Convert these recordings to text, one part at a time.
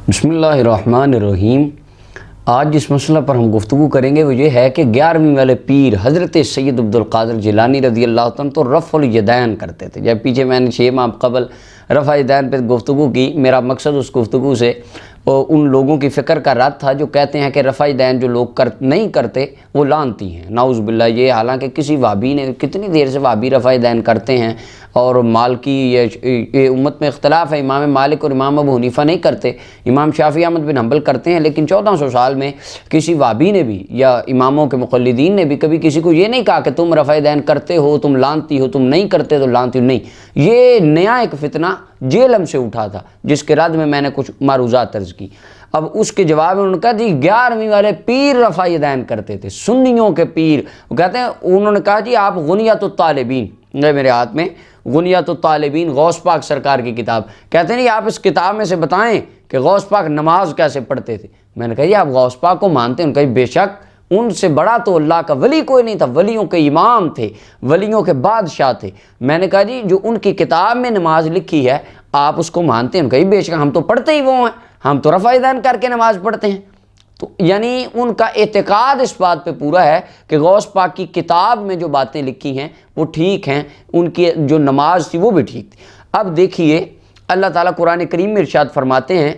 बिस्मिल्लाहिर्रहमानिर्रहीम। आज जिस मसला पर हम गुफ्तगू करेंगे वो ये है कि 11वीं वाले पीर हज़रत सैयद अब्दुल क़ादिर जिलानी रज़ी अल्लाह तआला तो रफ़-उल-यदाइन करते थे। जब पीछे मैंने 6 माह कबल रफ़-उल-यदाइन पर गुफ्तगू की, मेरा मकसद उस गुफ्तगू से उन लोगों की फ़िक्र का रद्द था जो कहते हैं कि रफ़-उल-यदाइन जो लोग नहीं करते वो लानती हैं, नाउज़ बिल्लाह। ये हालांकि किसी वाबी ने, कितनी देर से वाबी रफ़-उल-यदाइन करते हैं और मालिकी ये उम्मत में इख्तलाफ है, इमाम मालिक और इमाम अबू हनीफ़ा नहीं करते, इमाम शाफ़ी अहमद बिन हंबल करते हैं। लेकिन 1400 साल में किसी वाबी ने भी या इमामों के मुक़ल्लिदीन ने भी कभी किसी को ये नहीं कहा कि तुम रफ़-उल-यदाइन करते हो, तुम लानती हो, तुम नहीं करते तो लानती हो। नहीं, ये नया एक फ़ितना जेलम से उठा था जिसके रद्द में मैंने कुछ मारूज़ात अर्ज़ की। अब उसके जवाब में उन्होंने कहा जी 11वीं वाले पीर रफ़-उल-यदाइन करते थे, सुन्नियों के पीर। वो कहते हैं, उन्होंने कहा जी आप गुनियतुत तालिबीन, मेरे हाथ में गुनियतुत तालिबीन गौस पाक सरकार की किताब, कहते हैं जी आप इस किताब में से बताएं कि गौस पाक नमाज कैसे पढ़ते थे। मैंने कहा जी आप गौस पाक को मानते हैं? उनका बेशक, उनसे बड़ा तो अल्लाह का वली कोई नहीं था, वलियों के इमाम थे, वलियों के बादशाह थे। मैंने कहा जी जो उनकी किताब में नमाज लिखी है आप उसको मानते हैं? उनका बेशक, हम तो पढ़ते ही वो हैं, हम तो रफ़-उल-यदाइन करके नमाज पढ़ते हैं। तो यानी उनका एतकाद इस बात पे पूरा है कि गौस पाक की किताब में जो बातें लिखी हैं वो ठीक हैं, उनकी जो नमाज थी वो भी ठीक थी। अब देखिए अल्लाह ताला कुरान करीम में इरशाद फरमाते हैं,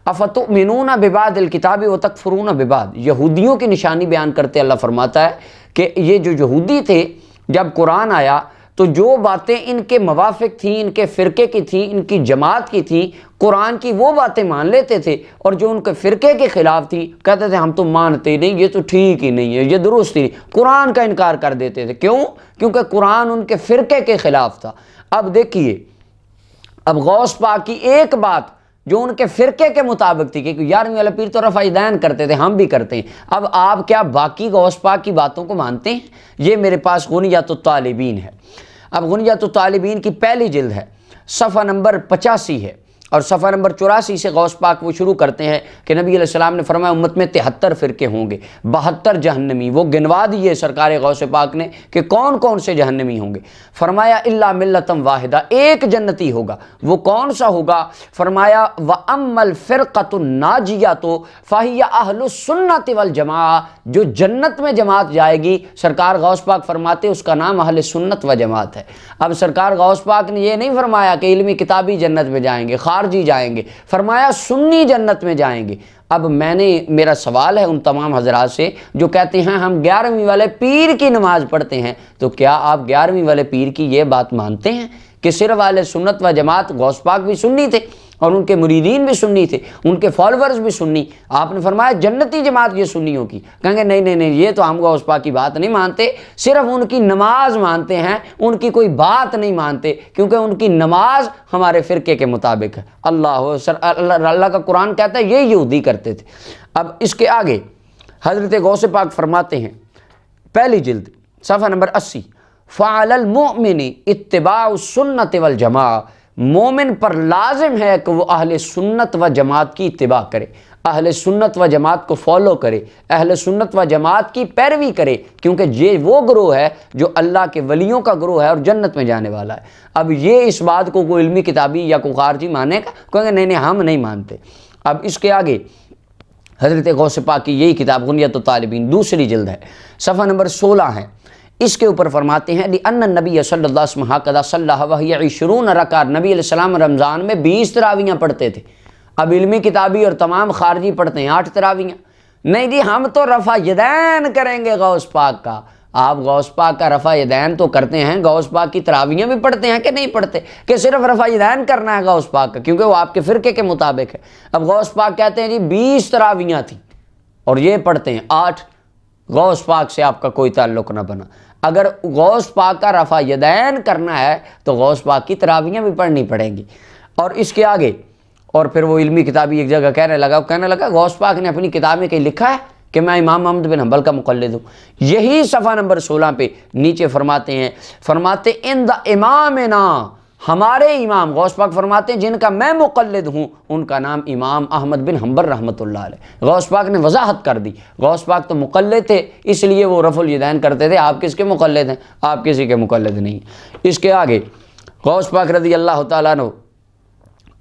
अफ़तुमिनूना बिबादिल किताबि व तकफ़ुरूना बिबाद। यहूदियों की निशानी बयान करते अल्लाह फरमाता है कि ये जो यहूदी थे, जब कुरान आया तो जो बातें इनके मवाफ़िक थी, इनके फ़िरके की थी, इनकी जमात की थी, कुरान की वो बातें मान लेते थे, और जो उनके फ़िरके के ख़िलाफ़ थी कहते थे हम तो मानते नहीं, ये तो ठीक ही नहीं है, ये दुरुस्त ही नहीं, कुरान का इनकार कर देते थे। क्यों? क्योंकि कुरान उनके फ़िरके के ख़िलाफ़ था। अब देखिए, अब गौस पाक की एक बात जो उनके फ़िरके के मुताबिक थी कि 11वीं वाले पीर तो रफ़-उल-यदाइन करते थे, हम भी करते हैं, अब आप क्या बाकी गौस पाक की बातों को मानते हैं? ये मेरे पास गुनियतुत तालिबीन है। अब गुनियतुत तालिबीन की पहली जिल्द है, सफ़ा नंबर 85 है, और सफ़ा नंबर 84 से गौस पाक वो शुरू करते हैं कि नबी अलैहिस्सलाम ने फरमाया उम्मत में 73 फ़िरके होंगे, 72 जहन्नमी। वो गिनवा दिए सरकार गौस पाक ने कि कौन कौन से जहन्नमी होंगे। फरमाया इल्ला मिल्लतम वाहिदा, एक जन्नती होगा। वो कौन सा होगा? फरमाया व अम्मल फ़िरक़तुन नाजिया तो फ़हिया अहलुस सुन्नति वल जमाअ, जो जन्नत में जमात जाएगी, सरकार गौस पाक फरमाते उसका नाम अहले सुन्नत व जमात है। अब सरकार गौस पाक ने ये नहीं फरमाया कि इल्मी किताबी जन्नत में जाएंगे, खारजी जाएंगे, फरमाया सुन्नी जन्नत में जाएंगे। अब मेरा सवाल है उन तमाम हजरात से जो कहते हैं हम 11वीं वाले पीर की नमाज पढ़ते हैं, तो क्या आप 11वीं वाले पीर की ये बात मानते हैं कि सिर्फ वाले सुन्नत व जमात, गौस पाक भी सुन्नी थे और उनके मुरीदीन भी सुन्नी थे, उनके फॉलोअर्स भी सुन्नी? आपने फरमाया जन्नती जमात ये सुन्नियों की। कहेंगे नहीं नहीं नहीं, ये तो हम गौस पाक की बात नहीं मानते, सिर्फ उनकी नमाज मानते हैं, उनकी कोई बात नहीं मानते, क्योंकि उनकी नमाज हमारे फ़िरके के मुताबिक है। अल्लाह का कुरान कहता है ये यहूदी करते थे। अब इसके आगे हज़रत गौस पाक फरमाते हैं, पहली जिल्द सफ़ा नंबर 80, फ़अलल मुअमिनी इत्तिबाउ सुन्नति वल जमाअ, मोमिन पर लाजिम है कि वो अहले सुन्नत व जमात की इत्तिबा करे, अहले सुन्नत व जमात को फॉलो करे, अहले सुन्नत व जमात की पैरवी करे, क्योंकि ये वो ग्रोह है जो अल्लाह के वलियों का ग्रोह है और जन्नत में जाने वाला है। अब ये इस बात को कोई इल्मी किताबी या कोई खारजी मानेगा? कहेंगे नहीं नहीं हम नहीं मानते। अब इसके आगे हज़रत गौस पाक की यही किताब गुनियतुत तालिबीन दूसरी जिल्द है, सफ़ा नंबर 16 है। इसके ऊपर फरमाते हैं लिअन्न नबी सल्लल्लाहु अलैहि वसल्लम रकात, नबी अलैहिस्सलाम रमज़ान में 20 तरावियाँ पढ़ते थे। अब इल्मी किताबी और तमाम खारजी पढ़ते हैं 8 तरावियाँ। नहीं जी हम तो रफ़-उल-यदाइन करेंगे गौस पाक का। आप गौस पाक का रफ़-उल-यदाइन तो करते हैं, गौस पाक की तरावियाँ भी पढ़ते हैं कि नहीं पढ़ते? कि सिर्फ रफ़-उल-यदाइन करना है गौस पाक का, क्योंकि वो आपके फ़िरके के मुताबिक है। अब गौस पाक कहते हैं जी 20 तरावियाँ थी और ये पढ़ते हैं 8, गौस पाक से आपका कोई ताल्लुक़ ना बना। अगर गौस पाक का रफ़-उल-यदाइन करना है तो गौस पाक की तरावियाँ भी पढ़नी पड़ेंगी। और इसके आगे और फिर वो इल्मी किताबी एक जगह कहने लगा गौस पाक ने अपनी किताब में कहीं लिखा है कि मैं इमाम मोहम्मद बिन हंबल का मुक़ल्लिद हूँ? यही सफ़ा नंबर 16 पे नीचे फरमाते इन द इमामना, हमारे इमाम गौस पाक फरमाते हैं जिनका मैं मुक़ल्लिद हूँ उनका नाम इमाम अहमद बिन हंबल रहमतुल्लाह अलैह। गौस पाक ने वजाहत कर दी, गौस पाक तो मुक़ल्लिद थे इसलिए वो रफ़-उल-यदाइन करते थे। आप किसके मुक़ल्लिद हैं? आप किसी के मुक़ल्लिद नहीं। इसके आगे गौस पाक रज़ी अल्लाह तआला अन्हु